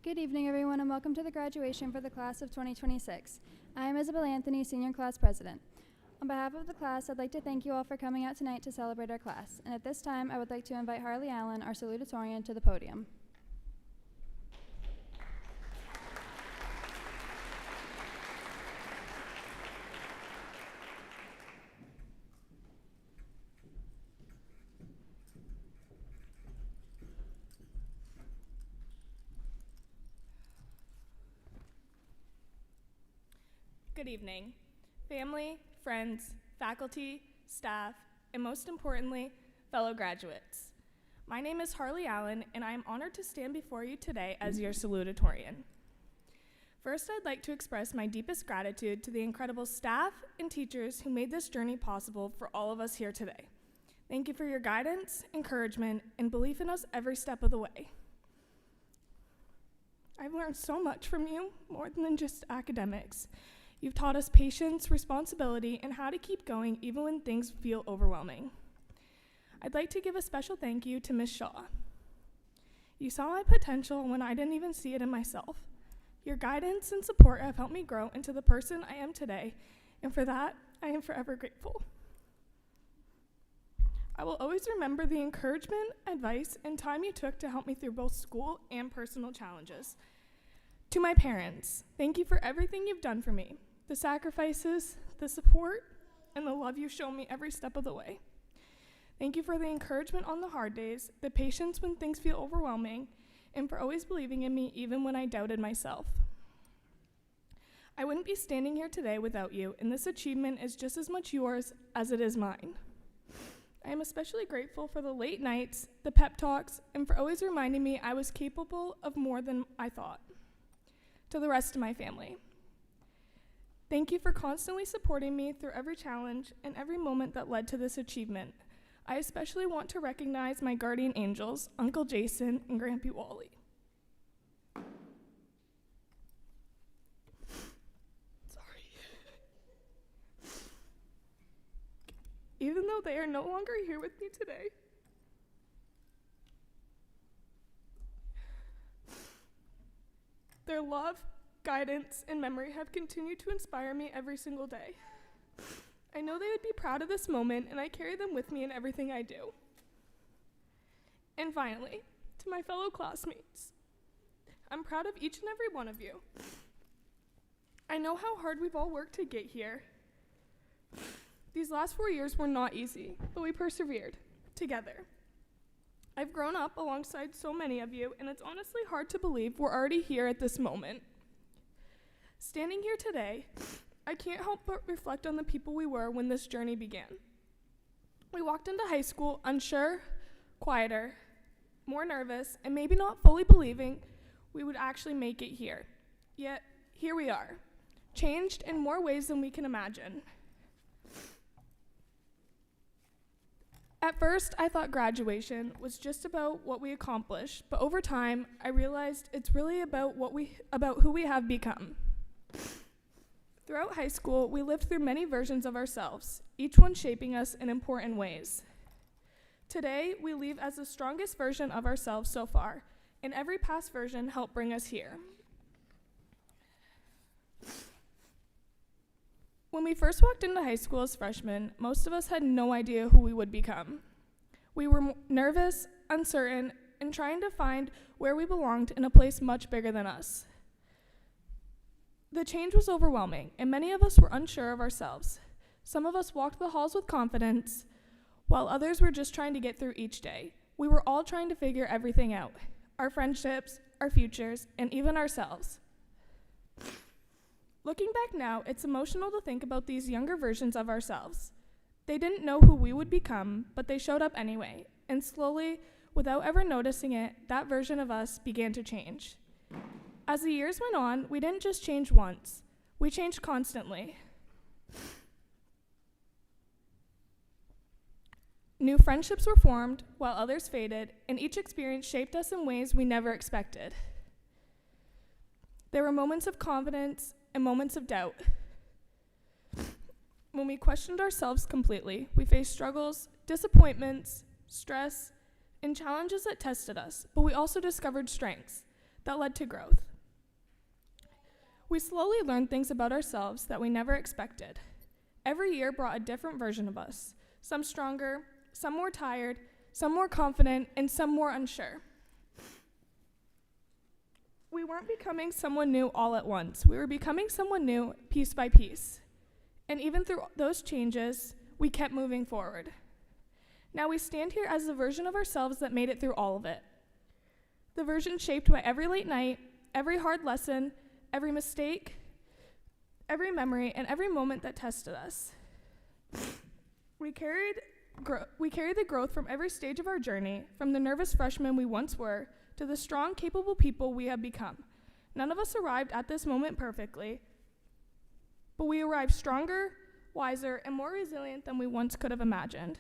Good evening, everyone, and welcome to the graduation for the class of 2026. I am Isabel Anthony, Senior Class President. On behalf of the class, I'd like to thank you all for coming out tonight to celebrate our class. And at this time, I would like to invite Harley Allen, our salutatorian, to the podium. Good evening, family, friends, faculty, staff, and most importantly, fellow graduates. My name is Harley Allen, and I am honored to stand before you today as your salutatorian. First, I'd like to express my deepest gratitude to the incredible staff and teachers who made this journey possible for all of us here today. Thank you for your guidance, encouragement, and belief in us every step of the way. I've learned so much from you, more than just academics. You've taught us patience, responsibility, and how to keep going even when things feel overwhelming. I'd like to give a special thank you to Ms. Shaw. You saw my potential when I didn't even see it in myself. Your guidance and support have helped me grow into the person I am today, and for that, I am forever grateful. I will always remember the encouragement, advice, and time you took to help me through both school and personal challenges. To my parents, thank you for everything you've done for me. The sacrifices, the support, and the love you show me every step of the way. Thank you for the encouragement on the hard days, the patience when things feel overwhelming, and for always believing in me even when I doubted myself. I wouldn't be standing here today without you, and this achievement is just as much yours as it is mine. I am especially grateful for the late nights, the pep talks, and for always reminding me I was capable of more than I thought. To the rest of my family, thank you for constantly supporting me through every challenge and every moment that led to this achievement. I especially want to recognize my guardian angels, Uncle Jason and Grampy Wally. Sorry. Even though they are no longer here with me today, their love, guidance, and memory have continued to inspire me every single day. I know they would be proud of this moment, and I carry them with me in everything I do. And finally, to my fellow classmates, I'm proud of each and every one of you. I know how hard we've all worked to get here. These last 4 years were not easy, but we persevered together. I've grown up alongside so many of you, and it's honestly hard to believe we're already here at this moment. Standing here today, I can't help but reflect on the people we were when this journey began. We walked into high school unsure, quieter, more nervous, and maybe not fully believing we would actually make it here. Yet, here we are, changed in more ways than we can imagine. At first, I thought graduation was just about what we accomplished, but over time, I realized it's really about who we have become. Throughout high school, we lived through many versions of ourselves, each one shaping us in important ways. Today, we leave as the strongest version of ourselves so far, and every past version helped bring us here. When we first walked into high school as freshmen, most of us had no idea who we would become. We were nervous, uncertain, and trying to find where we belonged in a place much bigger than us. The change was overwhelming, and many of us were unsure of ourselves. Some of us walked the halls with confidence, while others were just trying to get through each day. We were all trying to figure everything out, our friendships, our futures, and even ourselves. Looking back now, it's emotional to think about these younger versions of ourselves. They didn't know who we would become, but they showed up anyway, and slowly, without ever noticing it, that version of us began to change. As the years went on, we didn't just change once, we changed constantly. New friendships were formed, while others faded, and each experience shaped us in ways we never expected. There were moments of confidence and moments of doubt. When we questioned ourselves completely, we faced struggles, disappointments, stress, and challenges that tested us, but we also discovered strengths that led to growth. We slowly learned things about ourselves that we never expected. Every year brought a different version of us, some stronger, some more tired, some more confident, and some more unsure. We weren't becoming someone new all at once. We were becoming someone new piece by piece. And even through those changes, we kept moving forward. Now we stand here as the version of ourselves that made it through all of it. The version shaped by every late night, every hard lesson, every mistake, every memory, and every moment that tested us. We carry the growth from every stage of our journey, from the nervous freshmen we once were, to the strong, capable people we have become. None of us arrived at this moment perfectly, but we arrived stronger, wiser, and more resilient than we once could have imagined.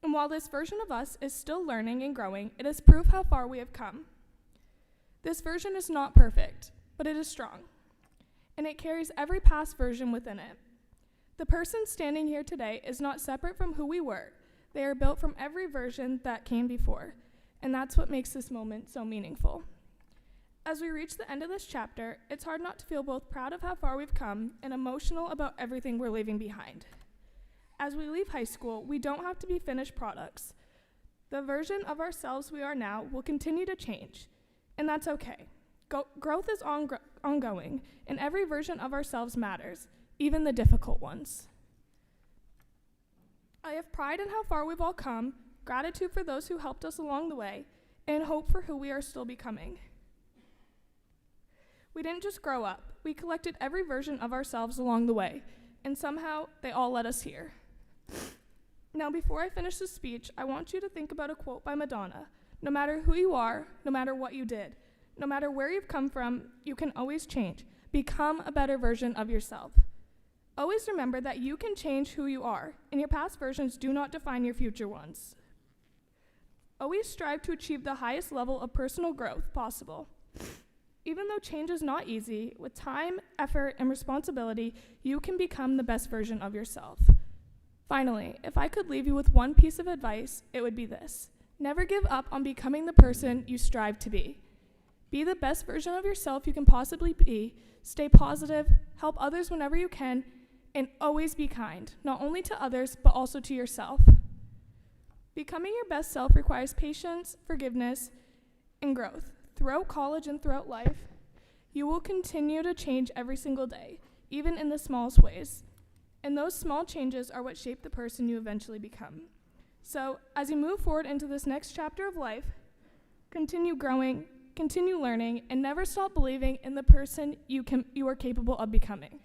And while this version of us is still learning and growing, it is proof how far we have come. This version is not perfect, but it is strong, and it carries every past version within it. The person standing here today is not separate from who we were. They are built from every version that came before, and that's what makes this moment so meaningful. As we reach the end of this chapter, it's hard not to feel both proud of how far we've come and emotional about everything we're leaving behind. As we leave high school, we don't have to be finished products. The version of ourselves we are now will continue to change, and that's okay. Growth is ongoing, and every version of ourselves matters, even the difficult ones. I have pride in how far we've all come, gratitude for those who helped us along the way, and hope for who we are still becoming. We didn't just grow up, we collected every version of ourselves along the way, and somehow they all led us here. Now, before I finish this speech, I want you to think about a quote by Madonna. No matter who you are, no matter what you did, no matter where you've come from, you can always change. Become a better version of yourself. Always remember that you can change who you are, and your past versions do not define your future ones. Always strive to achieve the highest level of personal growth possible. Even though change is not easy, with time, effort, and responsibility, you can become the best version of yourself. Finally, if I could leave you with one piece of advice, it would be this. Never give up on becoming the person you strive to be. Be the best version of yourself you can possibly be, stay positive, help others whenever you can, and always be kind, not only to others, but also to yourself. Becoming your best self requires patience, forgiveness, and growth. Throughout college and throughout life, you will continue to change every single day, even in the smallest ways. And those small changes are what shape the person you eventually become. So, as you move forward into this next chapter of life, continue growing, continue learning, and never stop believing in the person you are capable of becoming.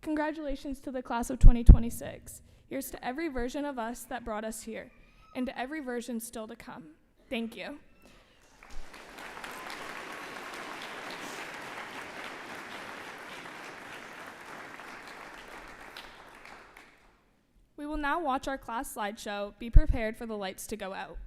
Congratulations to the class of 2026. Here's to every version of us that brought us here, and to every version still to come. Thank you. We will now watch our class slideshow. Be prepared for the lights to go out.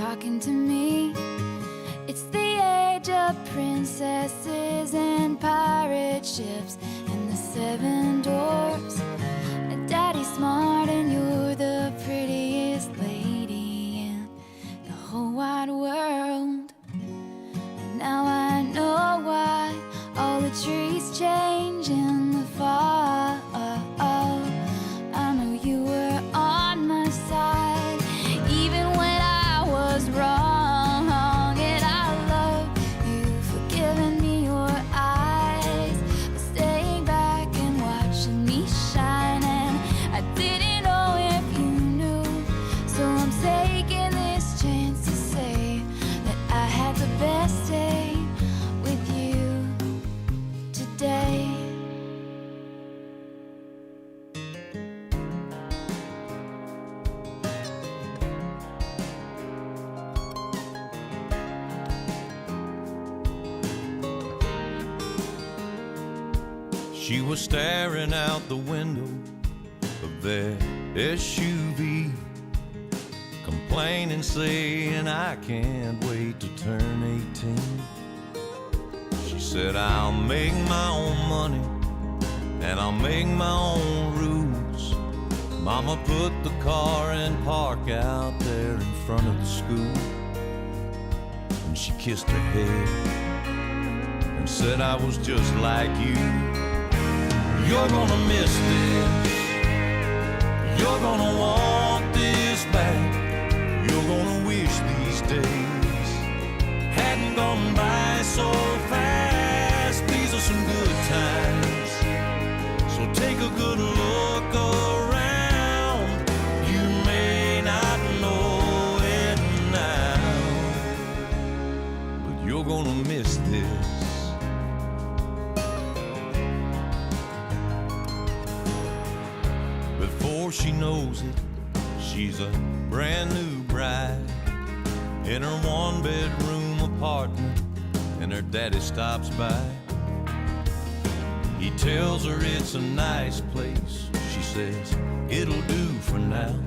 talking to me. It's the age of princesses and pirate ships and the 7 dwarfs. And Daddy's smart and you're the prettiest lady in the whole wide world. And now I know why all the trees change in the fall. I know you were on my side even when I was wrong. And I love you for giving me your eyes, for staying back and watching me shine. And I didn't know if you knew, so I'm taking this chance to say that I had the best day with you today. She was staring out the window of their SUV, complaining, saying, I can't wait to turn 18. She said, I'll make my own money and I'll make my own rules. Mama put the car in park out there in front of the school, and she kissed her head and said, I was just like you. You're gonna miss this, you're gonna want this back, you're gonna wish these days hadn't gone by so fast. These are some good times, so take a good look around. You may not know it now, but you're gonna miss this. Before she knows it, she's a brand new bride in her 1-bedroom apartment, and her daddy stops by. He tells her it's a nice place. She says, it'll do for now.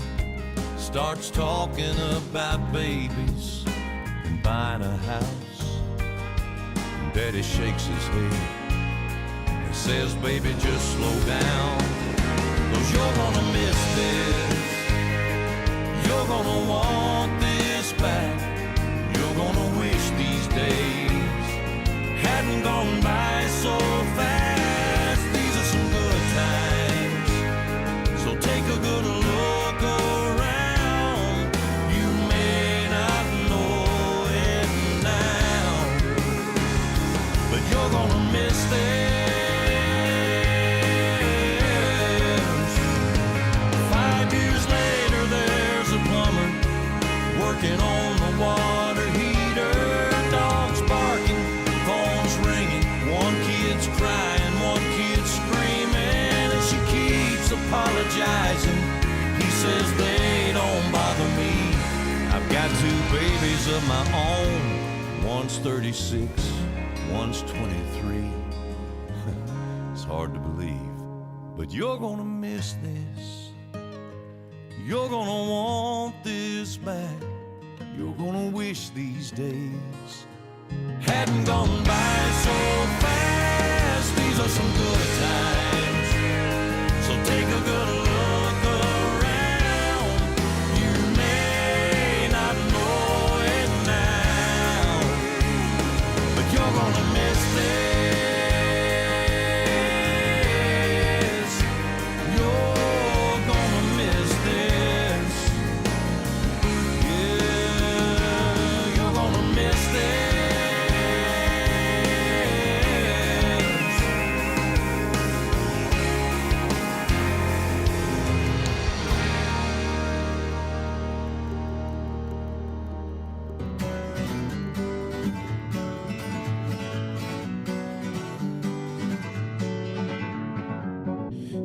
Starts talking about babies and buying a house. And Daddy shakes his head and says, baby, just slow down, 'cause you're gonna miss this, you're gonna want this back, you're gonna wish these days hadn't gone by so fast. These are some good times, so take a good look around. You may not know it now, but you're gonna miss this. 5 years later, there's a plumber working on the water heater. Dogs barking, phones ringing, one kid's crying, one kid's screaming, and she keeps apologizing. He says they don't bother me, I've got 2 babies of my own. One's 36, one's 23. It's hard to believe, but you're gonna miss this. You're gonna want this back. You're gonna wish these days hadn't gone by so fast. These are some good times, so take a good look around. You may not know it now, but you're gonna miss this. You're gonna miss this. Yeah, you're gonna miss this.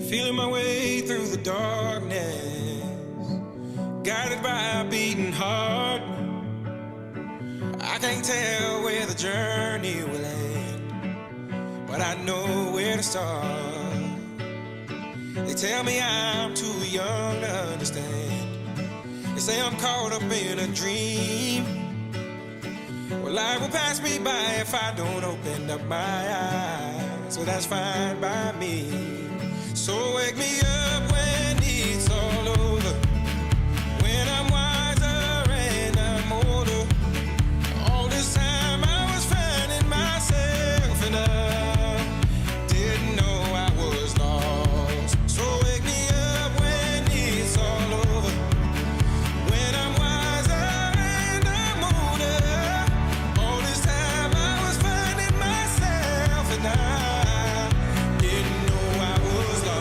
Feeling my way through the darkness, guided by a beating heart. I can't tell where the journey will end, but I know where to start. They tell me I'm too young to understand. They say I'm caught up in a dream, Life will pass me by if I don't open up my eyes. So that's fine by me. So wake me up when it's all over, when I'm wiser and I'm older. All this time I was finding myself and I didn't know I was lost. So wake me up when it's all over, when I'm wiser and I'm older. All this time I was finding myself and I didn't know I was lost.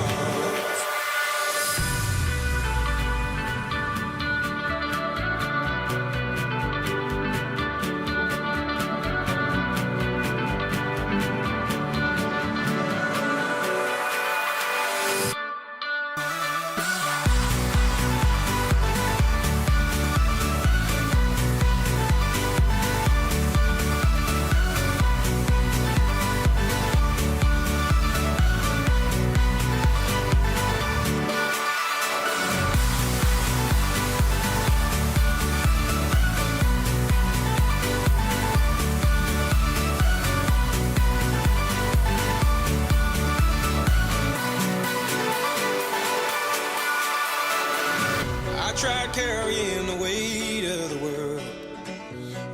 I tried carrying the weight of the world,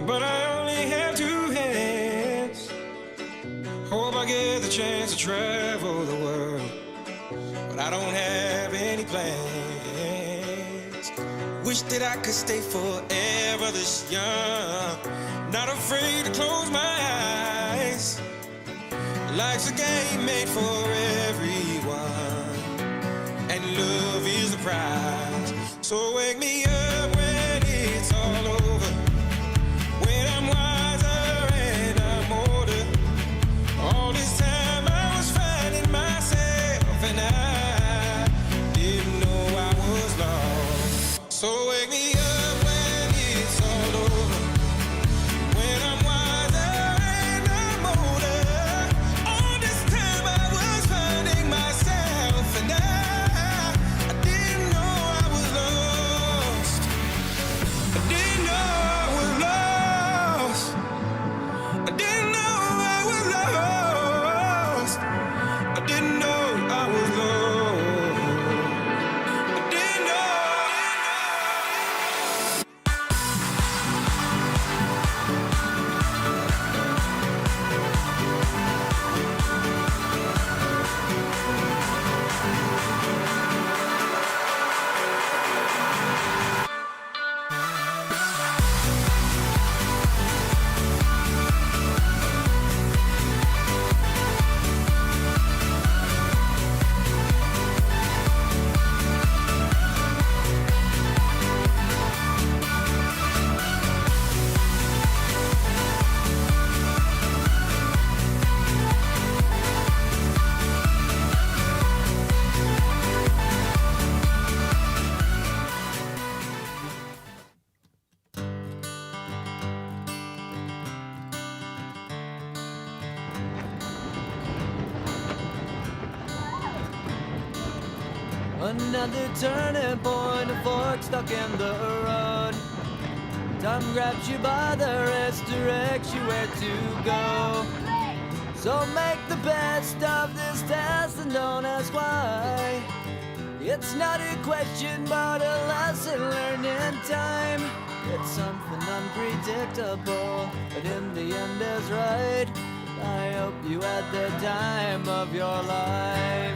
but I only have two hands. Hope I get the chance to travel the world, but I don't have any plans. Wish that I could stay forever this young, not afraid to close my eyes. Life's a game made for everyone, and love is the prize. So wake me up when it's all over, when I'm wiser and I'm older. All this time I was finding myself and I didn't know I was lost. So wake me up when it's all over, when I'm wiser and I'm older. All this time I was finding myself and I didn't know I was lost. I didn't know I was lost. I didn't know I was lost. I didn't know I was lost. I didn't know. Another turning point, a fork stuck in the road. Time grabs you by the wrist, directs you where to go. So make the best of this test and don't ask why. It's not a question but a lesson learned in time. It's something unpredictable, but in the end is right. I hope you had the time of your life.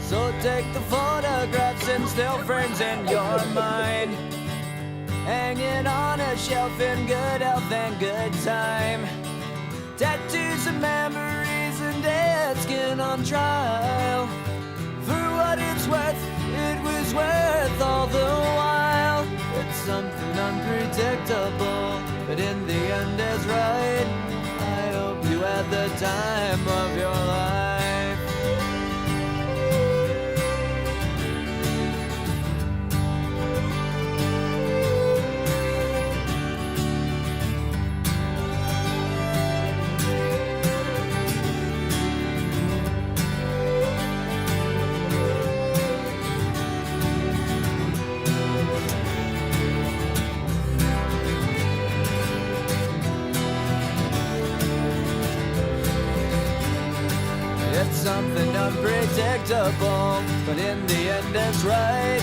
So take the photographs and still frames in your mind, hanging on a shelf in good health and good time. Tattoos and memories and dead skin on trial. For what it's worth, it was worth all the while. It's something unpredictable, but in the end is right. I hope you had the time of your life. something unpredictable, but in the end it's right.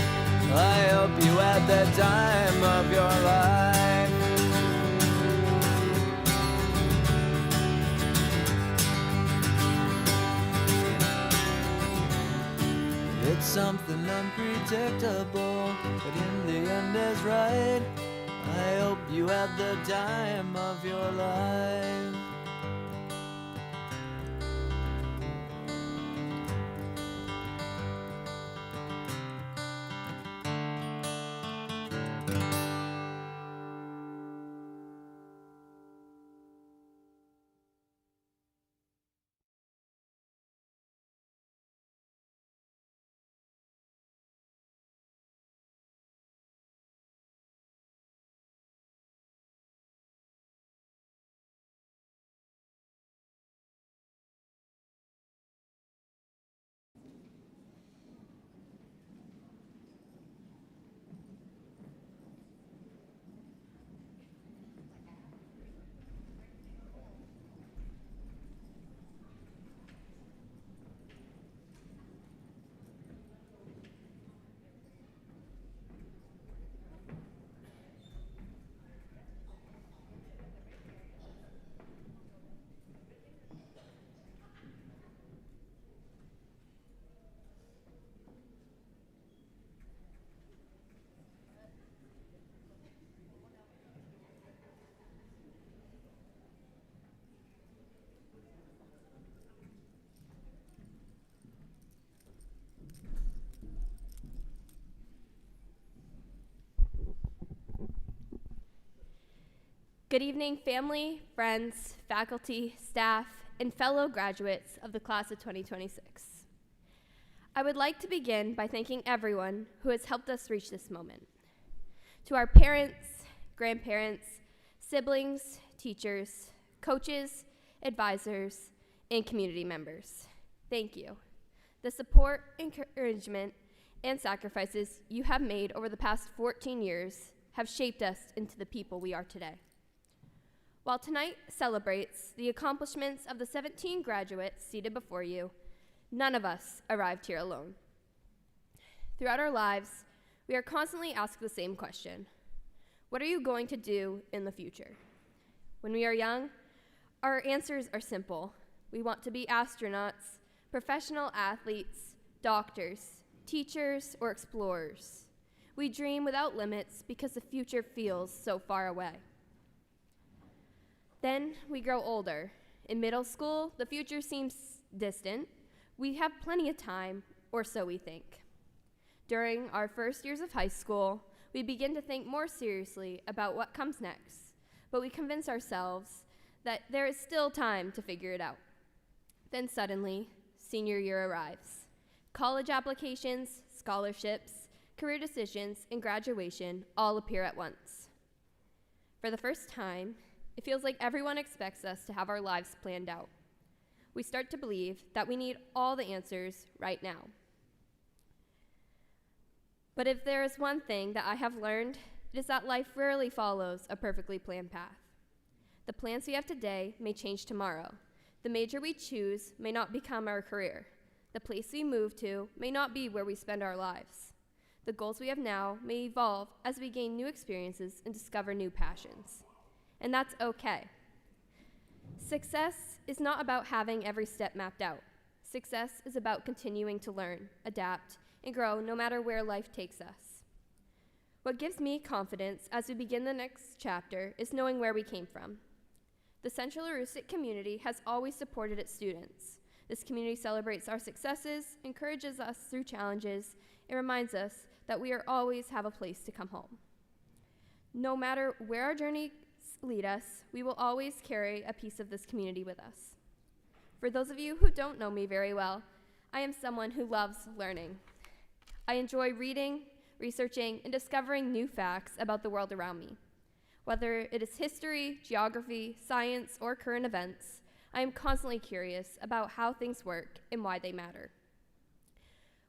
I hope you had the time of your life. It's something unpredictable, but in the end is right. I hope you had the time of your life. Good evening, family, friends, faculty, staff, and fellow graduates of the class of 2026. I would like to begin by thanking everyone who has helped us reach this moment. To our parents, grandparents, siblings, teachers, coaches, advisors, and community members, thank you. The support, encouragement, and sacrifices you have made over the past 14 years have shaped us into the people we are today. While tonight celebrates the accomplishments of the 17 graduates seated before you, none of us arrived here alone. Throughout our lives, we are constantly asked the same question: what are you going to do in the future? When we are young, our answers are simple. We want to be astronauts, professional athletes, doctors, teachers, or explorers. We dream without limits because the future feels so far away. Then we grow older. In middle school, the future seems distant. We have plenty of time, or so we think. During our first years of high school, we begin to think more seriously about what comes next, but we convince ourselves that there is still time to figure it out. Then suddenly, senior year arrives. College applications, scholarships, career decisions, and graduation all appear at once. For the first time, it feels like everyone expects us to have our lives planned out. We start to believe that we need all the answers right now. But if there is one thing that I have learned, it is that life rarely follows a perfectly planned path. The plans we have today may change tomorrow. The major we choose may not become our career. The place we move to may not be where we spend our lives. The goals we have now may evolve as we gain new experiences and discover new passions. And that's okay. Success is not about having every step mapped out. Success is about continuing to learn, adapt, and grow no matter where life takes us. What gives me confidence as we begin the next chapter is knowing where we came from. The Central Aroostook community has always supported its students. This community celebrates our successes, encourages us through challenges, and reminds us that we always have a place to come home. No matter where our journey lead us, we will always carry a piece of this community with us. For those of you who don't know me very well, I am someone who loves learning. I enjoy reading, researching, and discovering new facts about the world around me. Whether it is history, geography, science, or current events, I am constantly curious about how things work and why they matter.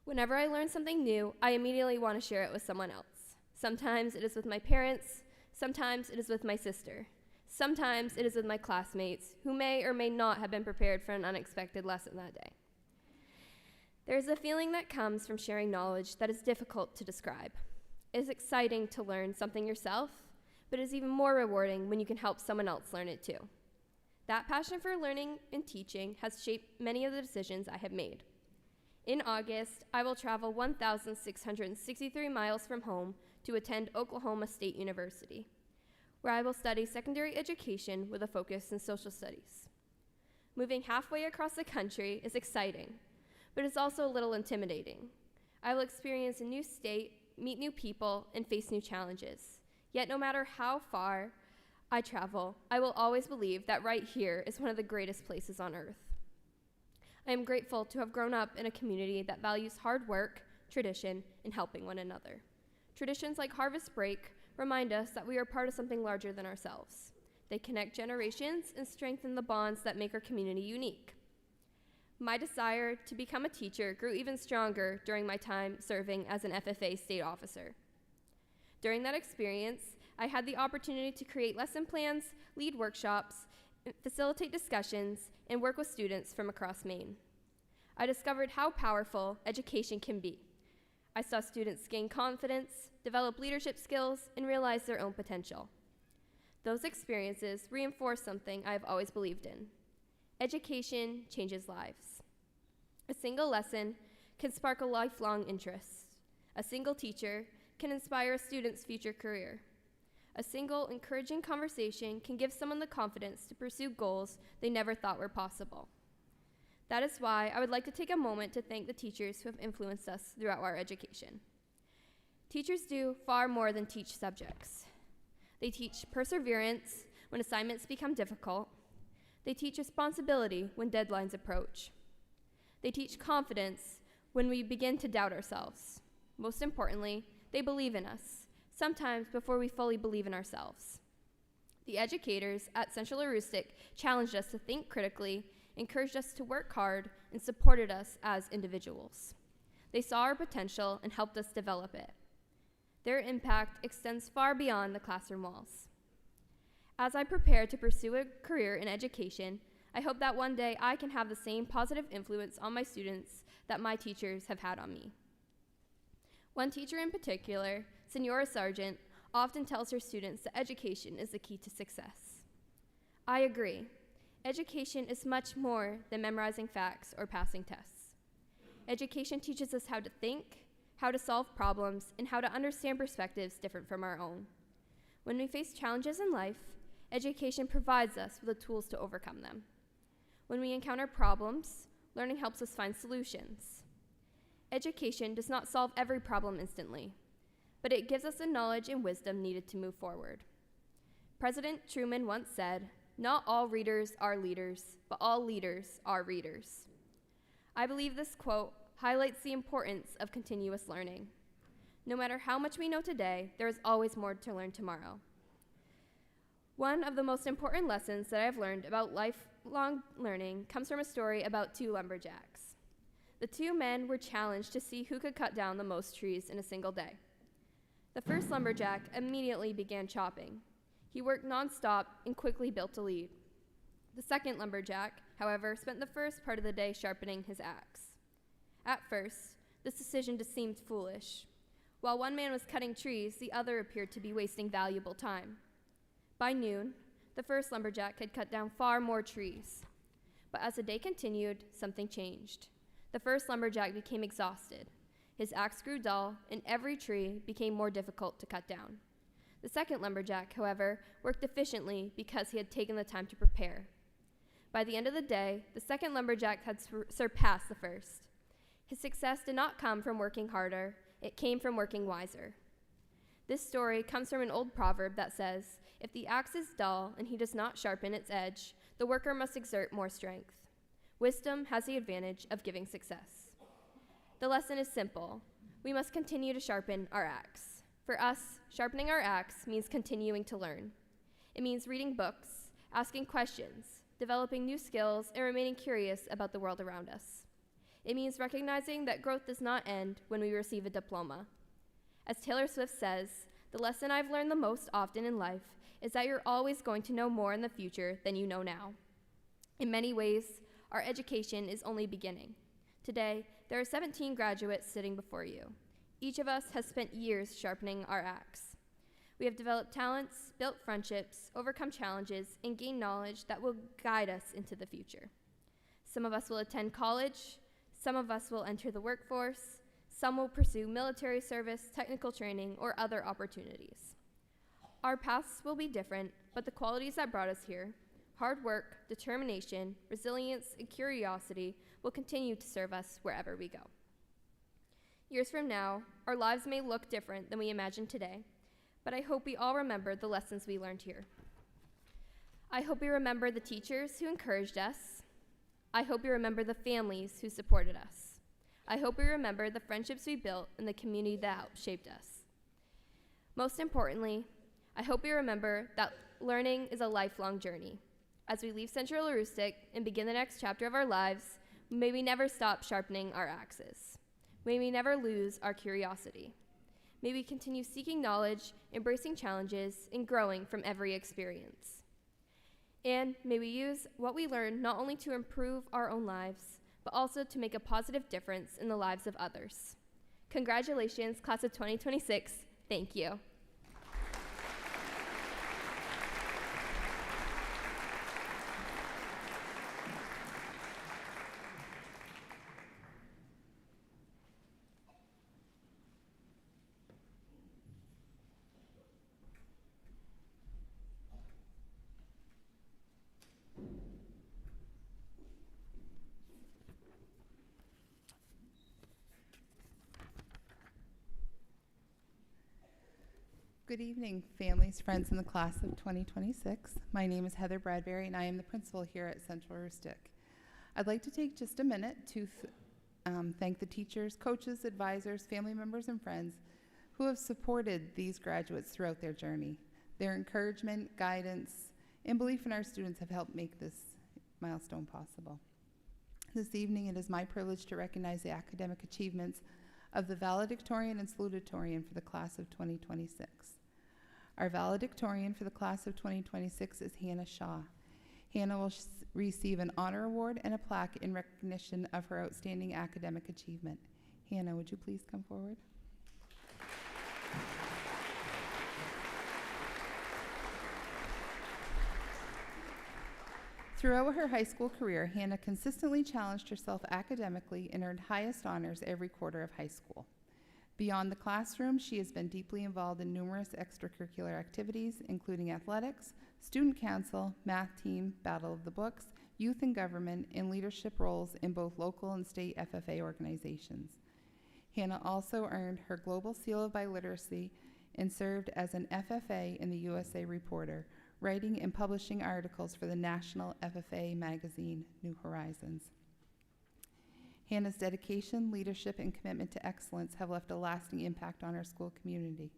Whenever I learn something new, I immediately want to share it with someone else. Sometimes it is with my parents. Sometimes it is with my sister. Sometimes it is with my classmates who may or may not have been prepared for an unexpected lesson that day. There is a feeling that comes from sharing knowledge that is difficult to describe. It is exciting to learn something yourself, but it is even more rewarding when you can help someone else learn it too. That passion for learning and teaching has shaped many of the decisions I have made. In August, I will travel 1,663 miles from home to attend Oklahoma State University, where I will study secondary education with a focus in social studies. Moving halfway across the country is exciting, but it's also a little intimidating. I will experience a new state, meet new people, and face new challenges. Yet no matter how far I travel, I will always believe that right here is one of the greatest places on earth. I am grateful to have grown up in a community that values hard work, tradition, and helping one another. Traditions like Harvest Break remind us that we are part of something larger than ourselves. They connect generations and strengthen the bonds that make our community unique. My desire to become a teacher grew even stronger during my time serving as an FFA state officer. During that experience, I had the opportunity to create lesson plans, lead workshops, facilitate discussions, and work with students from across Maine. I discovered how powerful education can be. I saw students gain confidence, develop leadership skills, and realize their own potential. Those experiences reinforce something I have always believed in. Education changes lives. A single lesson can spark a lifelong interest. A single teacher can inspire a student's future career. A single encouraging conversation can give someone the confidence to pursue goals they never thought were possible. That is why I would like to take a moment to thank the teachers who have influenced us throughout our education. Teachers do far more than teach subjects. They teach perseverance when assignments become difficult. They teach responsibility when deadlines approach. They teach confidence when we begin to doubt ourselves. Most importantly, they believe in us, sometimes before we fully believe in ourselves. The educators at Central Aroostook challenged us to think critically, encouraged us to work hard, and supported us as individuals. They saw our potential and helped us develop it. Their impact extends far beyond the classroom walls. As I prepare to pursue a career in education, I hope that one day I can have the same positive influence on my students that my teachers have had on me. One teacher in particular, Senora Sargent, often tells her students that education is the key to success. I agree. Education is much more than memorizing facts or passing tests. Education teaches us how to think, how to solve problems, and how to understand perspectives different from our own. When we face challenges in life, education provides us with the tools to overcome them. When we encounter problems, learning helps us find solutions. Education does not solve every problem instantly, but it gives us the knowledge and wisdom needed to move forward. President Truman once said, "Not all readers are leaders, but all leaders are readers." I believe this quote highlights the importance of continuous learning. No matter how much we know today, there is always more to learn tomorrow. One of the most important lessons that I have learned about lifelong learning comes from a story about two lumberjacks. The two men were challenged to see who could cut down the most trees in a single day. The first lumberjack immediately began chopping. He worked nonstop and quickly built a lead. The second lumberjack, however, spent the first part of the day sharpening his axe. At first, this decision just seemed foolish. While one man was cutting trees, the other appeared to be wasting valuable time. By noon, the first lumberjack had cut down far more trees. But as the day continued, something changed. The first lumberjack became exhausted. His axe grew dull, and every tree became more difficult to cut down. The second lumberjack, however, worked efficiently because he had taken the time to prepare. By the end of the day, the second lumberjack had surpassed the first. His success did not come from working harder, it came from working wiser. This story comes from an old proverb that says, "If the axe is dull and he does not sharpen its edge, the worker must exert more strength." Wisdom has the advantage of giving success. The lesson is simple. We must continue to sharpen our axe. For us, sharpening our axe means continuing to learn. It means reading books, asking questions, developing new skills, and remaining curious about the world around us. It means recognizing that growth does not end when we receive a diploma. As Taylor Swift says, "The lesson I've learned the most often in life is that you're always going to know more in the future than you know now." In many ways, our education is only beginning. Today, there are 17 graduates sitting before you. Each of us has spent years sharpening our axe. We have developed talents, built friendships, overcome challenges, and gained knowledge that will guide us into the future. Some of us will attend college, some of us will enter the workforce, some will pursue military service, technical training, or other opportunities. Our paths will be different, but the qualities that brought us here, hard work, determination, resilience, and curiosity, will continue to serve us wherever we go. Years from now, our lives may look different than we imagine today, but I hope we all remember the lessons we learned here. I hope we remember the teachers who encouraged us. I hope we remember the families who supported us. I hope we remember the friendships we built and the community that shaped us. Most importantly, I hope we remember that learning is a lifelong journey. As we leave Central Aroostook and begin the next chapter of our lives, may we never stop sharpening our axes. May we never lose our curiosity. May we continue seeking knowledge, embracing challenges, and growing from every experience. And may we use what we learn not only to improve our own lives, but also to make a positive difference in the lives of others. Congratulations, class of 2026. Thank you. Good evening, families, friends in the class of 2026. My name is Heather Bradbury, and I am the principal here at Central Aroostook. I'd like to take just a minute to thank the teachers, coaches, advisors, family members, and friends who have supported these graduates throughout their journey. Their encouragement, guidance, and belief in our students have helped make this milestone possible. This evening, it is my privilege to recognize the academic achievements of the valedictorian and salutatorian for the class of 2026. Our valedictorian for the class of 2026 is Hannah Shaw. Hannah will receive an honor award and a plaque in recognition of her outstanding academic achievement. Hannah, would you please come forward? Throughout her high school career, Hannah consistently challenged herself academically and earned highest honors every quarter of high school. Beyond the classroom, she has been deeply involved in numerous extracurricular activities, including athletics, student council, math team, Battle of the Books, youth and government, and leadership roles in both local and state FFA organizations. Hannah also earned her Global Seal of Biliteracy and served as an FFA in the USA Reporter, writing and publishing articles for the national FFA magazine, New Horizons. Hannah's dedication, leadership, and commitment to excellence have left a lasting impact on our school community.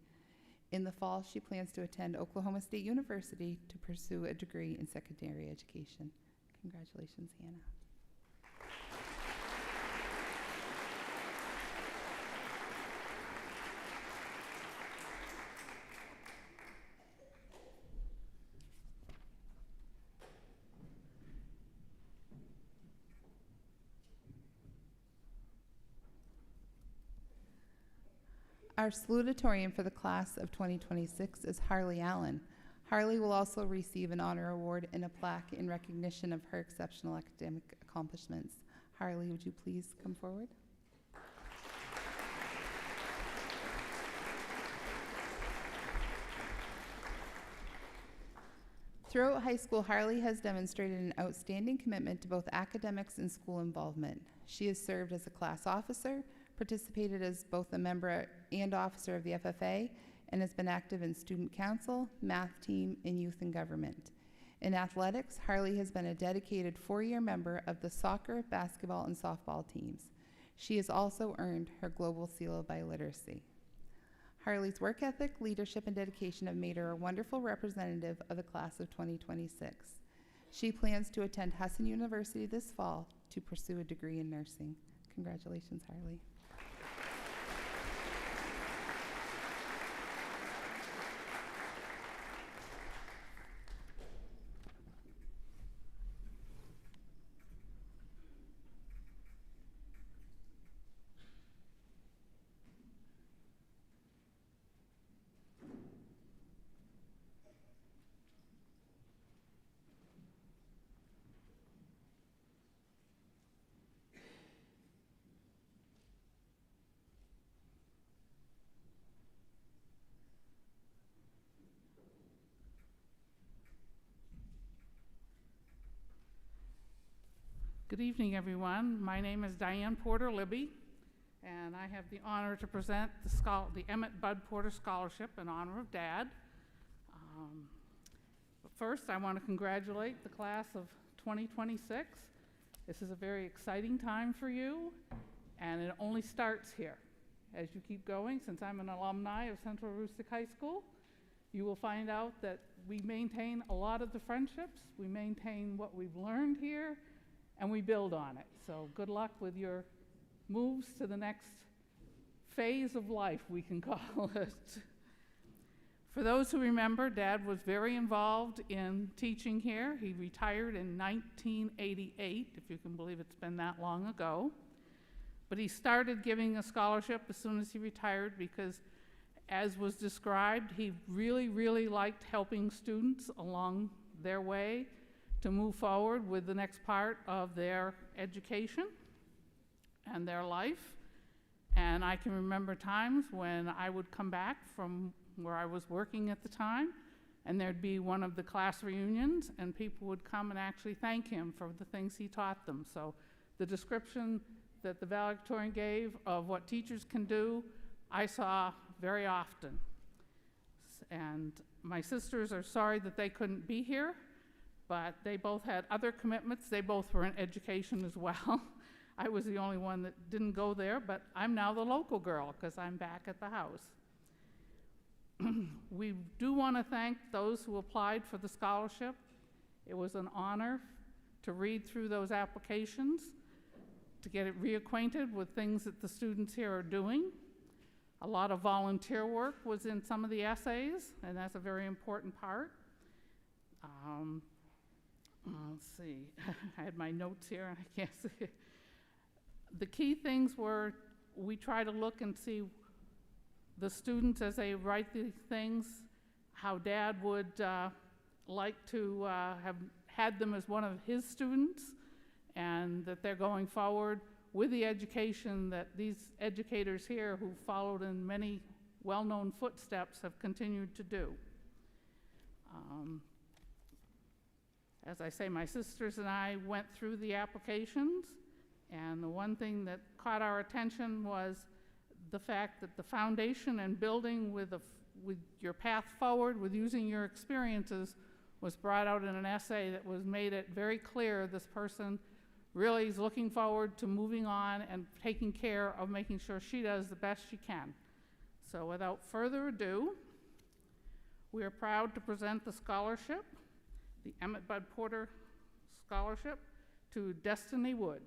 In the fall, she plans to attend Oklahoma State University to pursue a degree in secondary education. Congratulations, Hannah. Our salutatorian for the class of 2026 is Harley Allen. Harley will also receive an honor award and a plaque in recognition of her exceptional academic accomplishments. Harley, would you please come forward? Throughout high school, Harley has demonstrated an outstanding commitment to both academics and school involvement. She has served as a class officer, participated as both a member and officer of the FFA, and has been active in student council, math team, and youth and government. In athletics, Harley has been a dedicated 4-year member of the soccer, basketball, and softball teams. She has also earned her Global Seal of Biliteracy. Harley's work ethic, leadership, and dedication have made her a wonderful representative of the class of 2026. She plans to attend Husson University this fall to pursue a degree in nursing. Congratulations, Harley. Good evening, everyone. My name is Diane Porter Libby, and I have the honor to present the Emmett Bud Porter Scholarship in honor of Dad. But first, I want to congratulate the class of 2026. This is a very exciting time for you, and it only starts here. As you keep going, since I'm an alumni of Central Aroostook High School, you will find out that we maintain a lot of the friendships, we maintain what we've learned here, and we build on it. So good luck with your moves to the next phase of life, we can call it. For those who remember, Dad was very involved in teaching here. He retired in 1988, if you can believe it's been that long ago. But he started giving a scholarship as soon as he retired because, as was described, he really, really liked helping students along their way to move forward with the next part of their education and their life. And I can remember times when I would come back from where I was working at the time, and there'd be one of the class reunions, and people would come and actually thank him for the things he taught them. So the description that the valedictorian gave of what teachers can do, I saw very often. And my sisters are sorry that they couldn't be here, but they both had other commitments. They both were in education as well. I was the only one that didn't go there, but I'm now the local girl because I'm back at the house. We do want to thank those who applied for the scholarship. It was an honor to read through those applications, to get it reacquainted with things that the students here are doing. A lot of volunteer work was in some of the essays, and that's a very important part. Let's see, I had my notes here, and I can't see it. The key things were we try to look and see the students as they write these things, how Dad would like to have had them as one of his students, and that they're going forward with the education that these educators here who followed in many well-known footsteps have continued to do. As I say, my sisters and I went through the applications, and the one thing that caught our attention was the fact that the foundation and building with your path forward, with using your experiences, was brought out in an essay that was made it very clear this person really is looking forward to moving on and taking care of making sure she does the best she can. So without further ado, we are proud to present the scholarship, the Emmett Bud Porter Scholarship, to Destiny Wood.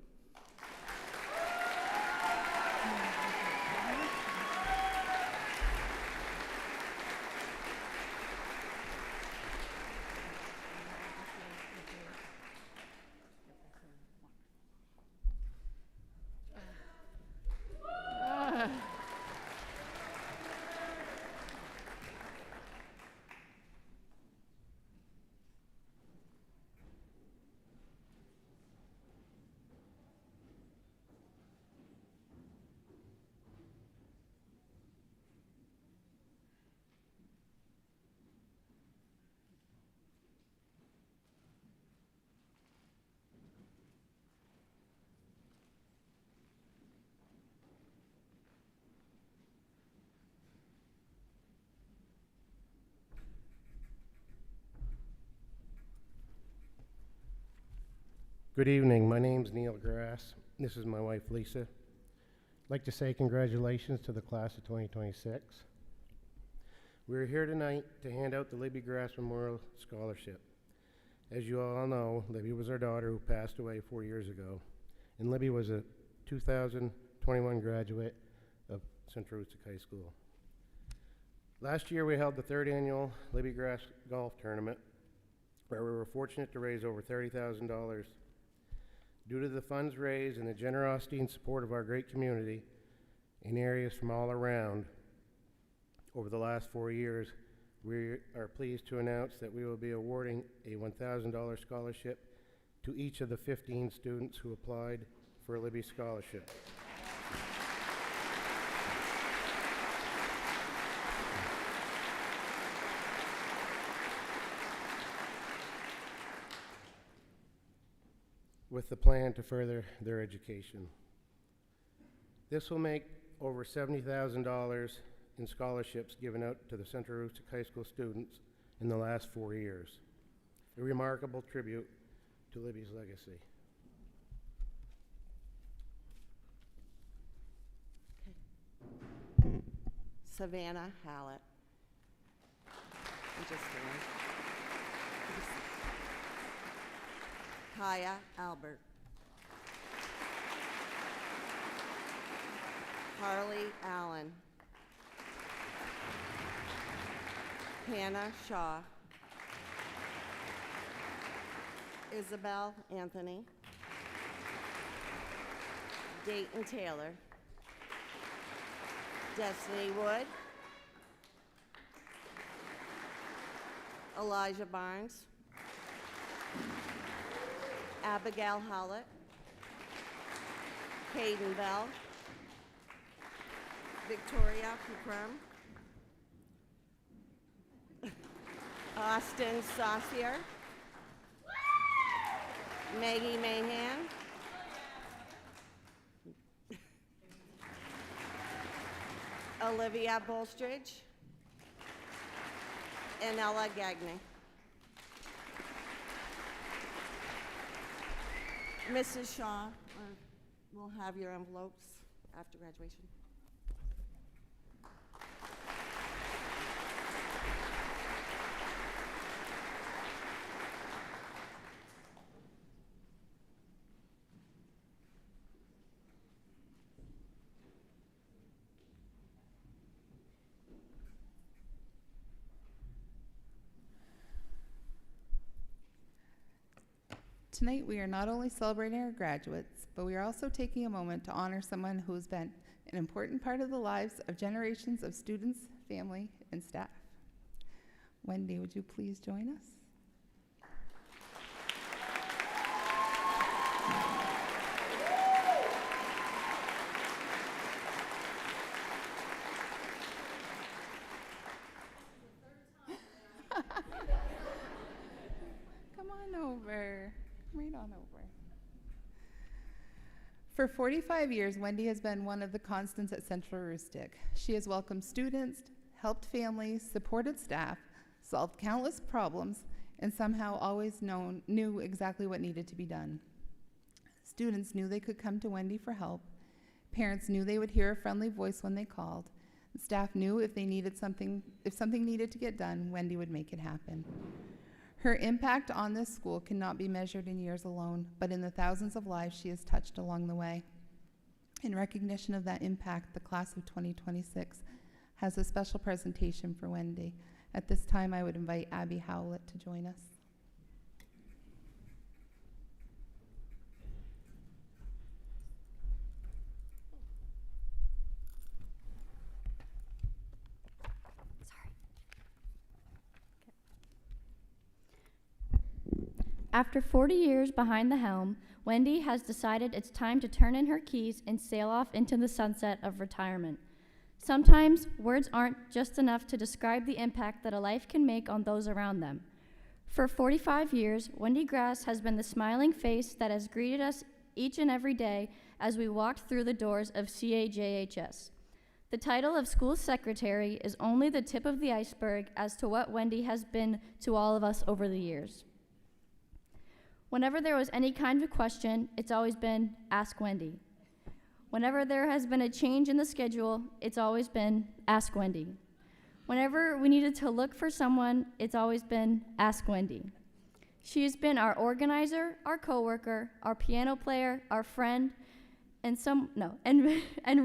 Good evening. My name's Neil Grass. This is my wife, Lisa. I'd like to say congratulations to the class of 2026. We're here tonight to hand out the Libby Grass Memorial Scholarship. As you all know, Libby was our daughter who passed away 4 years ago, and Libby was a 2021 graduate of Central Aroostook High School. Last year, we held the 3rd annual Libby Grass Golf Tournament, where we were fortunate to raise over $30,000. Due to the funds raised and the generosity and support of our great community in areas from all around over the last 4 years, we are pleased to announce that we will be awarding a $1,000 scholarship to each of the 15 students who applied for a Libby scholarship. with the plan to further their education. This will make over $70,000 in scholarships given out to the Central Aroostook High School students in the last 4 years. A remarkable tribute to Libby's legacy. Savannah Hallett. You just stand. Kaya Albert. Harley Allen. Hannah Shaw. Isabel Anthony. Dayton Taylor. Destiny Wood. Elijah Barnes. Abigail Howlett. Hayden Bell. Victoria Kukrum. Austin Saucier. Maggie Mahan. Olivia Bolstridge. And Ella Gagne. Mrs. Shaw, we'll have your envelopes after graduation. Tonight, we are not only celebrating our graduates, but we are also taking a moment to honor someone who has been an important part of the lives of generations of students, family, and staff. Wendy, would you please join us? Come on over. Right on over. For 45 years, Wendy has been one of the constants at Central Aroostook. She has welcomed students, helped families, supported staff, solved countless problems, and somehow always knew exactly what needed to be done. Students knew they could come to Wendy for help. Parents knew they would hear a friendly voice when they called. Staff knew if something needed to get done, Wendy would make it happen. Her impact on this school cannot be measured in years alone, but in the thousands of lives she has touched along the way. In recognition of that impact, the class of 2026 has a special presentation for Wendy. At this time, I would invite Abby Howlett to join us. After 40 years behind the helm, Wendy has decided it's time to turn in her keys and sail off into the sunset of retirement. Sometimes words aren't just enough to describe the impact that a life can make on those around them. For 45 years, Wendy Grass has been the smiling face that has greeted us each and every day as we walked through the doors of CAJHS. The title of school secretary is only the tip of the iceberg as to what Wendy has been to all of us over the years. Whenever there was any kind of question, it's always been, ask Wendy. Whenever there has been a change in the schedule, it's always been, ask Wendy. Whenever we needed to look for someone, it's always been, ask Wendy. She has been our organizer, our coworker, our piano player, our friend, and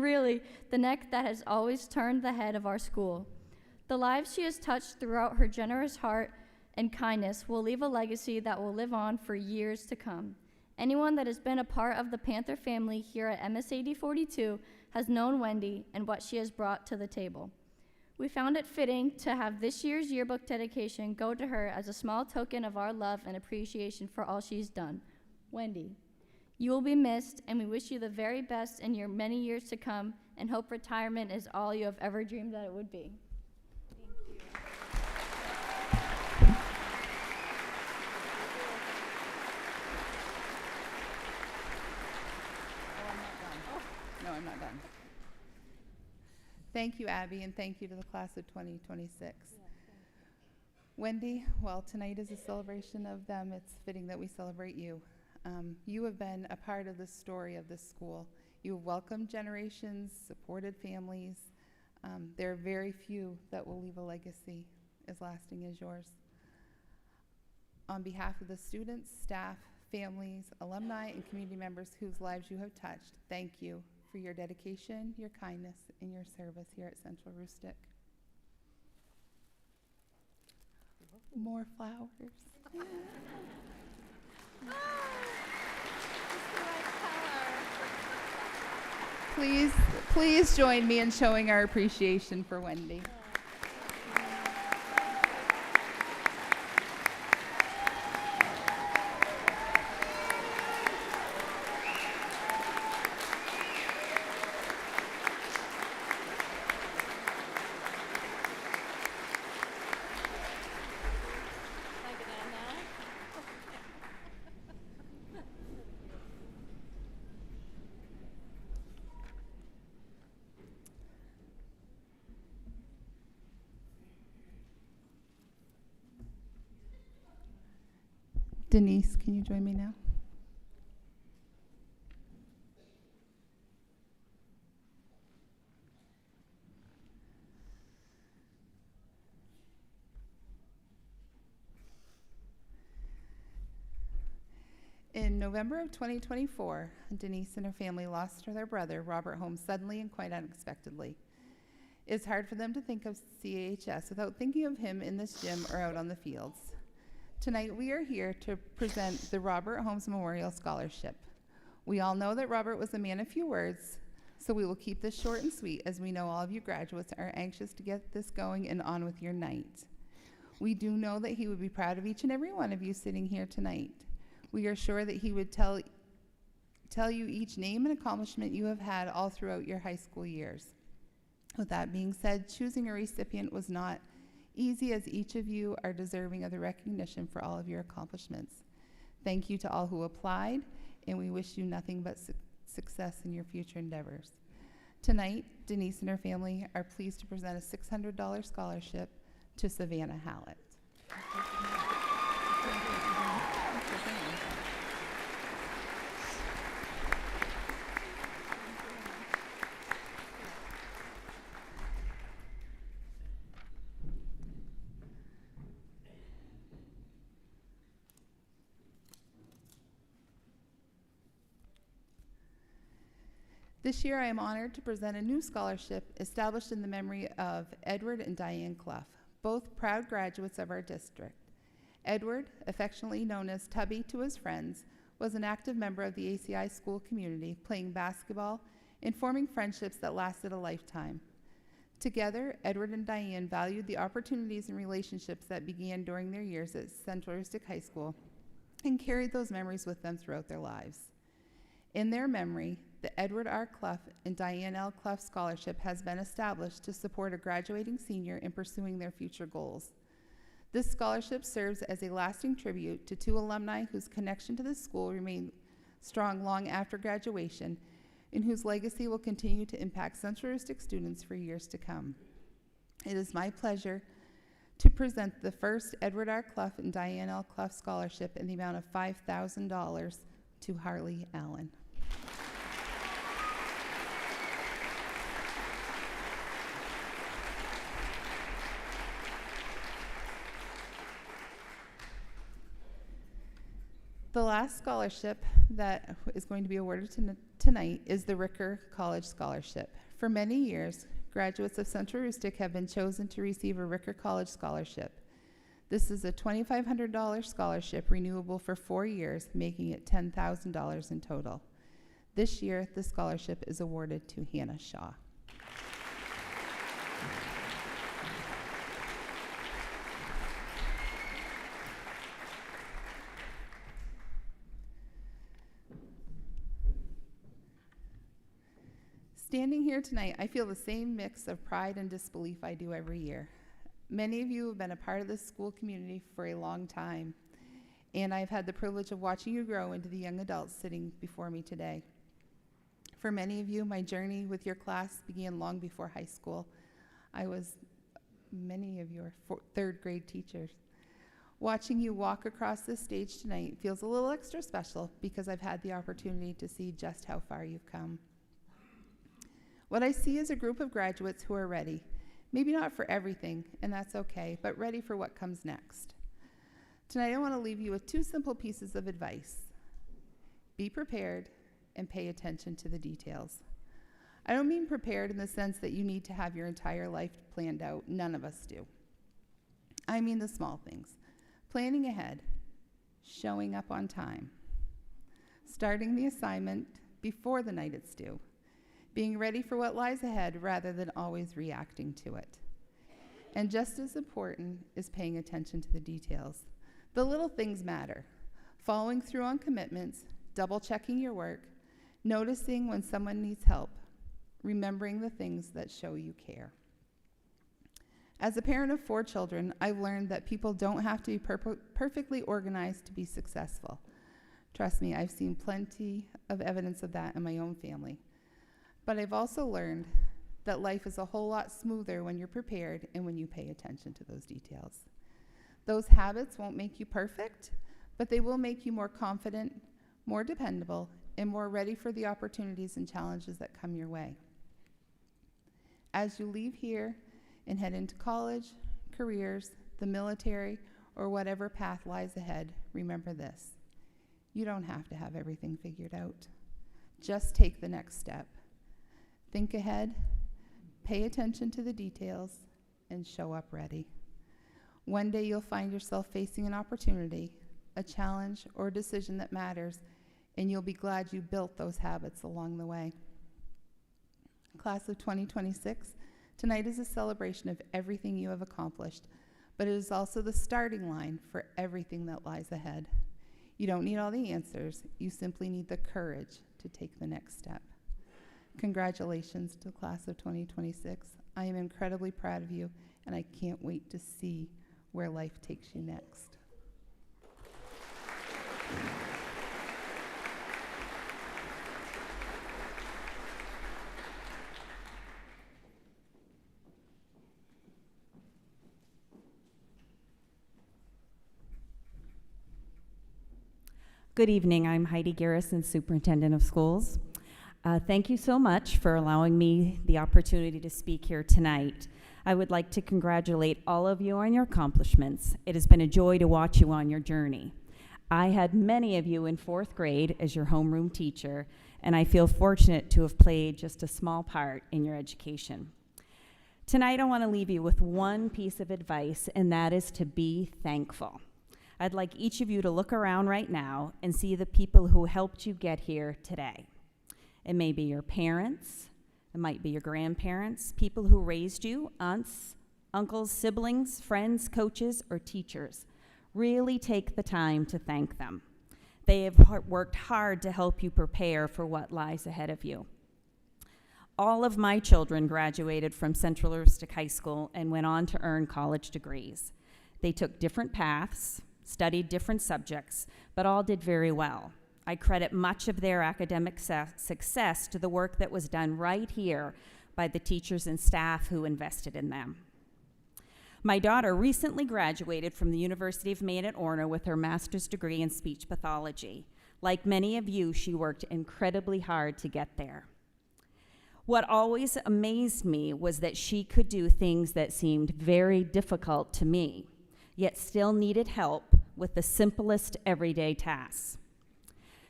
really the neck that has always turned the head of our school. The lives she has touched throughout her generous heart and kindness will leave a legacy that will live on for years to come. Anyone that has been a part of the Panther family here at MSAD 42 has known Wendy and what she has brought to the table. We found it fitting to have this year's yearbook dedication go to her as a small token of our love and appreciation for all she's done. Wendy, you will be missed, and we wish you the very best in your many years to come and hope retirement is all you have ever dreamed that it would be. No, I'm not done. Thank you, Abby, and thank you to the class of 2026. Wendy, well, tonight is a celebration of them. It's fitting that we celebrate you. You have been a part of the story of this school. You have welcomed generations, supported families. There are very few that will leave a legacy as lasting as yours. On behalf of the students, staff, families, alumni, and community members whose lives you have touched, thank you for your dedication, your kindness, and your service here at Central Rustic. More flowers. Please join me in showing our appreciation for Wendy. Denise, can you join me now? In November of 2024, Denise and her family lost their brother, Robert Holmes, suddenly and quite unexpectedly. It's hard for them to think of CHS without thinking of him in this gym or out on the fields. Tonight we are here to present the Robert Holmes Memorial Scholarship. We all know that Robert was a man of few words, so we will keep this short and sweet as we know all of you graduates are anxious to get this going and on with your night. We do know that he would be proud of each and every one of you sitting here tonight. We are sure that he would tell you each name and accomplishment you have had all throughout your high school years. With that being said, choosing a recipient was not easy, as each of you are deserving of the recognition for all of your accomplishments. Thank you to all who applied, and we wish you nothing but success in your future endeavors. Tonight, Denise and her family are pleased to present a $600 scholarship to Savannah Hallett. This year, I am honored to present a new scholarship established in the memory of Edward and Diane Clough, both proud graduates of our district. Edward, affectionately known as Tubby to his friends, was an active member of the ACI school community, playing basketball and forming friendships that lasted a lifetime. Together, Edward and Diane valued the opportunities and relationships that began during their years at Central Rustic High School and carried those memories with them throughout their lives. In their memory, the Edward R. Clough and Diane L. Clough Scholarship has been established to support a graduating senior in pursuing their future goals. This scholarship serves as a lasting tribute to two alumni whose connection to this school remained strong long after graduation, and whose legacy will continue to impact Central Rustic students for years to come. It is my pleasure to present the first Edward R. Clough and Diane L. Clough Scholarship in the amount of $5,000 to Harley Allen. The last scholarship that is going to be awarded tonight is the Ricker College Scholarship. For many years, graduates of Central Rustic have been chosen to receive a Ricker College Scholarship. This is a $2,500 scholarship renewable for 4 years, making it $10,000 in total. This year, the scholarship is awarded to Hannah Shaw. Standing here tonight, I feel the same mix of pride and disbelief I do every year. Many of you have been a part of this school community for a long time, and I've had the privilege of watching you grow into the young adults sitting before me today. For many of you, my journey with your class began long before high school. Many of you are third grade teachers. Watching you walk across this stage tonight feels a little extra special because I've had the opportunity to see just how far you've come. What I see is a group of graduates who are ready, maybe not for everything, and that's okay, but ready for what comes next. Tonight I want to leave you with 2 simple pieces of advice. Be prepared and pay attention to the details. I don't mean prepared in the sense that you need to have your entire life planned out. None of us do. I mean the small things. Planning ahead, showing up on time, starting the assignment before the night it's due, being ready for what lies ahead rather than always reacting to it. And just as important is paying attention to the details. The little things matter. Following through on commitments, double-checking your work, noticing when someone needs help, remembering the things that show you care. As a parent of 4 children, I've learned that people don't have to be perfectly organized to be successful. Trust me, I've seen plenty of evidence of that in my own family. But I've also learned that life is a whole lot smoother when you're prepared and when you pay attention to those details. Those habits won't make you perfect, but they will make you more confident, more dependable, and more ready for the opportunities and challenges that come your way. As you leave here and head into college, careers, the military, or whatever path lies ahead, remember this. You don't have to have everything figured out. Just take the next step. Think ahead, pay attention to the details, and show up ready. One day you'll find yourself facing an opportunity, a challenge, or a decision that matters, and you'll be glad you built those habits along the way. Class of 2026, tonight is a celebration of everything you have accomplished, but it is also the starting line for everything that lies ahead. You don't need all the answers, you simply need the courage to take the next step. Congratulations to the class of 2026. I am incredibly proud of you, and I can't wait to see where life takes you next. Good evening. I'm Heidi Garrison, Superintendent of Schools. Thank you so much for allowing me the opportunity to speak here tonight. I would like to congratulate all of you on your accomplishments. It has been a joy to watch you on your journey. I had many of you in 4th grade as your homeroom teacher, and I feel fortunate to have played just a small part in your education. Tonight, I want to leave you with one piece of advice, and that is to be thankful. I'd like each of you to look around right now and see the people who helped you get here today. It may be your parents, it might be your grandparents, people who raised you, aunts, uncles, siblings, friends, coaches, or teachers. Really take the time to thank them. They have worked hard to help you prepare for what lies ahead of you. All of my children graduated from Central Aroostook High School and went on to earn college degrees. They took different paths, studied different subjects, but all did very well. I credit much of their academic success to the work that was done right here by the teachers and staff who invested in them. My daughter recently graduated from the University of Maine at Orner with her master's degree in speech pathology. Like many of you, she worked incredibly hard to get there. What always amazed me was that she could do things that seemed very difficult to me, yet still needed help with the simplest everyday tasks.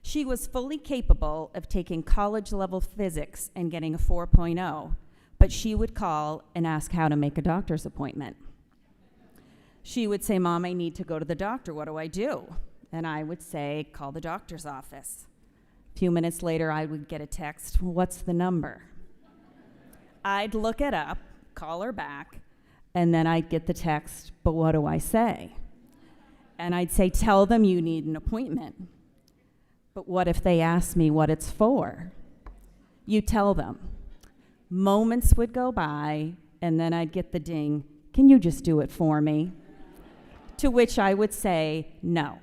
She was fully capable of taking college-level physics and getting a 4.0, but she would call and ask how to make a doctor's appointment. She would say, "Mom, I need to go to the doctor. What do I do?" And I would say, "Call the doctor's office." A few minutes later, I would get a text, "Well, what's the number?" I'd look it up, call her back, and then I'd get the text, "But what do I say?" And I'd say, "Tell them you need an appointment." But what if they ask me what it's for? You tell them. Moments would go by, and then I'd get the ding, "Can you just do it for me?" To which I would say, "No."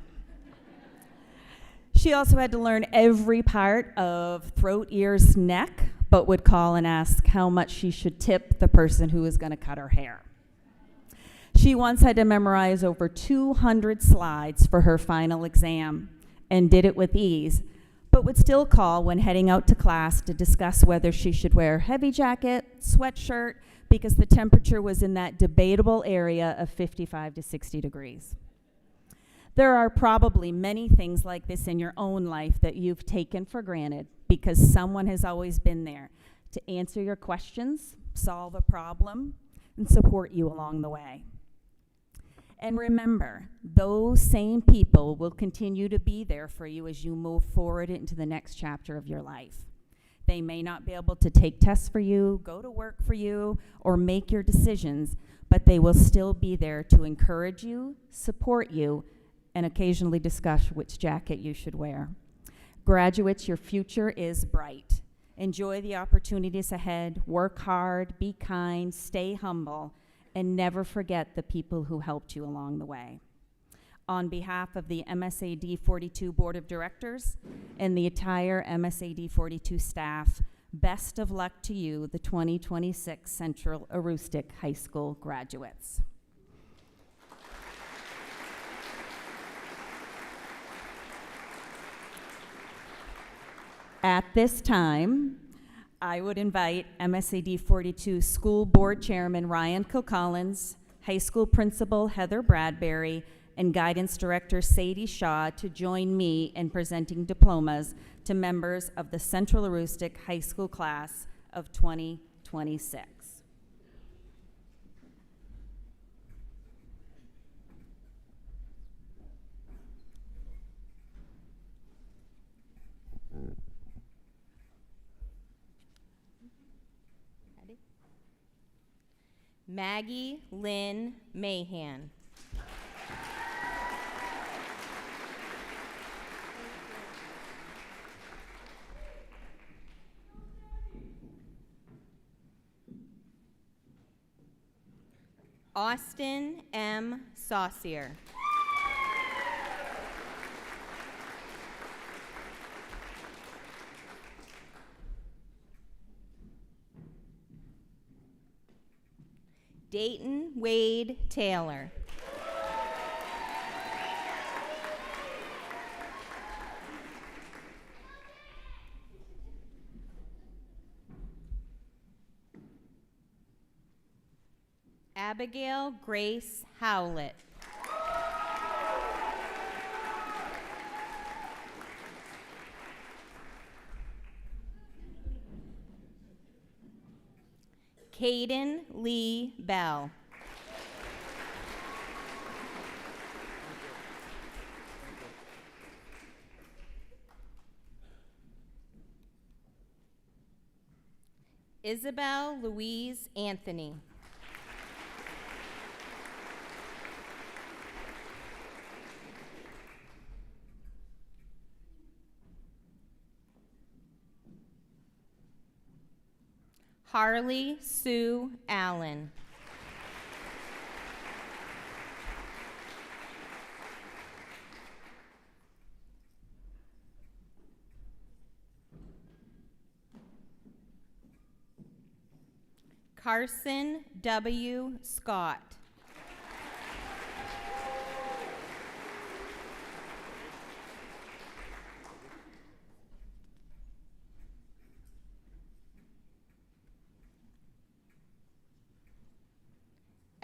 She also had to learn every part of throat, ears, neck, but would call and ask how much she should tip the person who was going to cut her hair. She once had to memorize over 200 slides for her final exam and did it with ease, but would still call when heading out to class to discuss whether she should wear a heavy jacket, sweatshirt, because the temperature was in that debatable area of 55 to 60 degrees. There are probably many things like this in your own life that you've taken for granted because someone has always been there to answer your questions, solve a problem, and support you along the way. And remember, those same people will continue to be there for you as you move forward into the next chapter of your life. They may not be able to take tests for you, go to work for you, or make your decisions, but they will still be there to encourage you, support you, and occasionally discuss which jacket you should wear. Graduates, your future is bright. Enjoy the opportunities ahead, work hard, be kind, stay humble, and never forget the people who helped you along the way. On behalf of the MSAD 42 Board of Directors and the entire MSAD 42 staff, best of luck to you, the 2026 Central Aroostook High School graduates. At this time, I would invite MSAD 42 School Board Chairman Ryan Kilcollins, High School Principal Heather Bradbury, and Guidance Director Sadie Shaw to join me in presenting diplomas to members of the Central Aroostook High School class of 2026. Maggie Lynn Mahan. Austin M. Saucier. Dayton Wade Taylor. Abigail Grace Howlett. Caden Lee Bell. Isabel Louise Anthony. Harley Sue Allen. Carson W. Scott.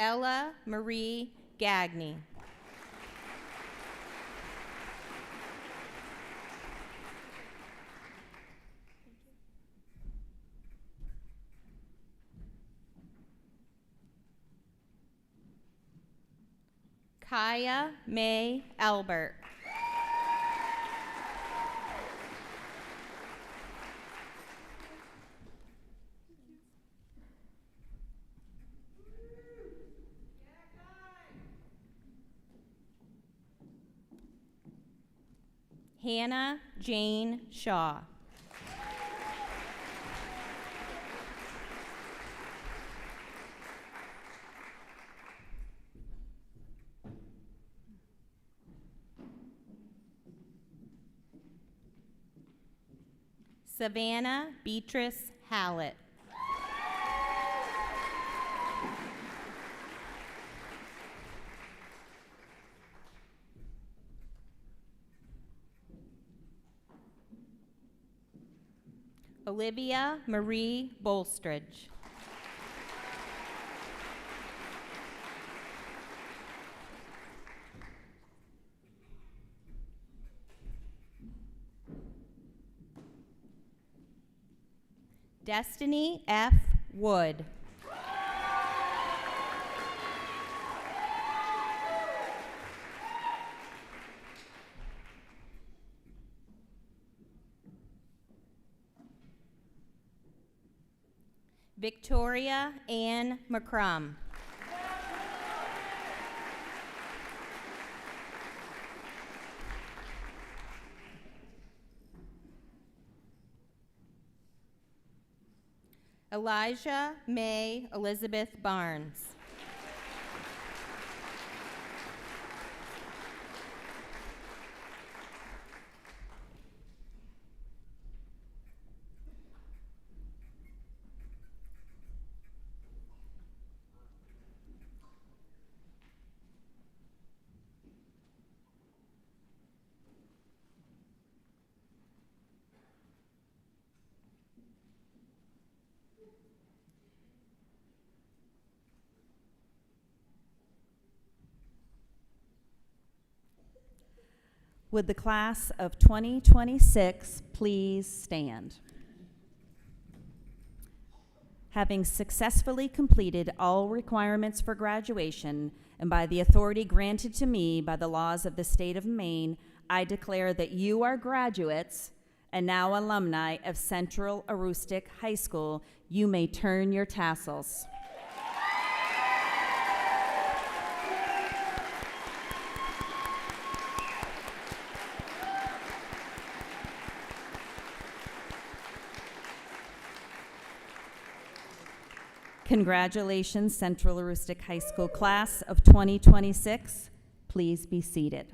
Ella Marie Gagney. Kaya May Albert. Hannah Jane Shaw. Savannah Beatrice Hallett. Olivia Marie Bolstridge. Destiny F. Wood. Victoria Ann McCrum. Elijah May Elizabeth Barnes. Would the class of 2026 please stand? Having successfully completed all requirements for graduation and by the authority granted to me by the laws of the state of Maine, I declare that you are graduates and now alumni of Central Aroostook High School. You may turn your tassels. Congratulations, Central Aroostook High School class of 2026. Please be seated.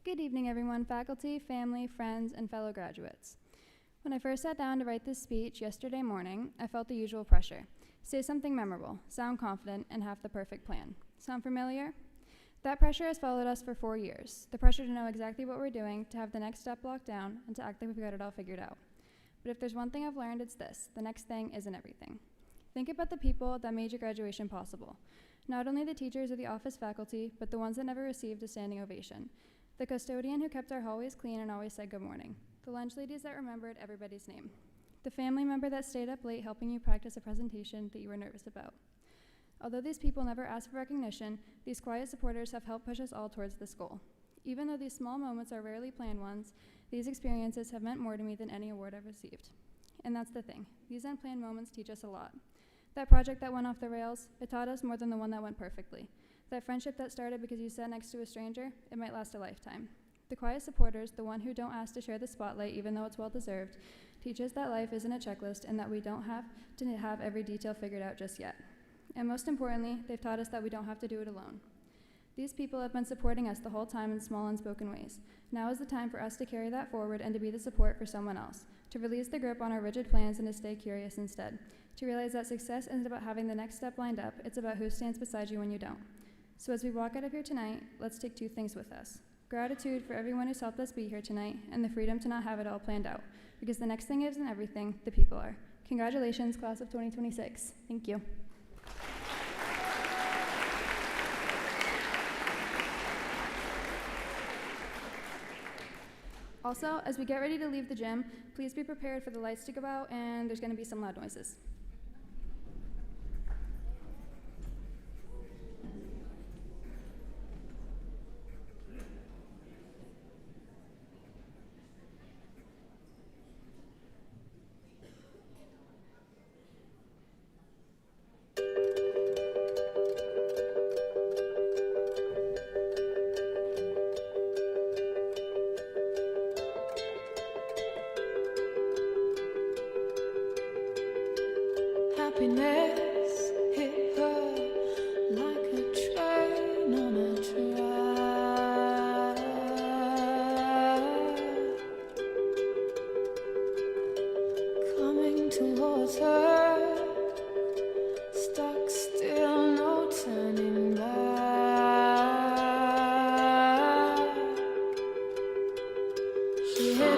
Good evening, everyone, faculty, family, friends, and fellow graduates. When I first sat down to write this speech yesterday morning, I felt the usual pressure. Say something memorable, sound confident, and have the perfect plan. Sound familiar? That pressure has followed us for 4 years. The pressure to know exactly what we're doing, to have the next step locked down, and to act like we've got it all figured out. But if there's one thing I've learned, it's this: the next thing isn't everything. Think about the people that made your graduation possible. Not only the teachers or the office faculty, but the ones that never received a standing ovation. The custodian who kept our hallways clean and always said good morning. The lunch ladies that remembered everybody's name. The family member that stayed up late helping you practice a presentation that you were nervous about. Although these people never asked for recognition, these quiet supporters have helped push us all towards this goal. Even though these small moments are rarely planned ones, these experiences have meant more to me than any award I've received. And that's the thing. These unplanned moments teach us a lot. That project that went off the rails, it taught us more than the one that went perfectly. That friendship that started because you sat next to a stranger, it might last a lifetime. The quiet supporters, the one who don't ask to share the spotlight even though it's well-deserved, teach us that life isn't a checklist and that we don't have to have every detail figured out just yet. And most importantly, they've taught us that we don't have to do it alone. These people have been supporting us the whole time in small, unspoken ways. Now is the time for us to carry that forward and to be the support for someone else, to release the grip on our rigid plans and to stay curious instead, to realize that success isn't about having the next step lined up, it's about who stands beside you when you don't. So as we walk out of here tonight, let's take 2 things with us. Gratitude for everyone who's helped us be here tonight, and the freedom to not have it all planned out, because the next thing isn't everything, the people are. Congratulations, class of 2026. Thank you. Also, as we get ready to leave the gym, please be prepared for the lights to go out, and there's going to be some loud noises. holds her, stuck still, no turning back. She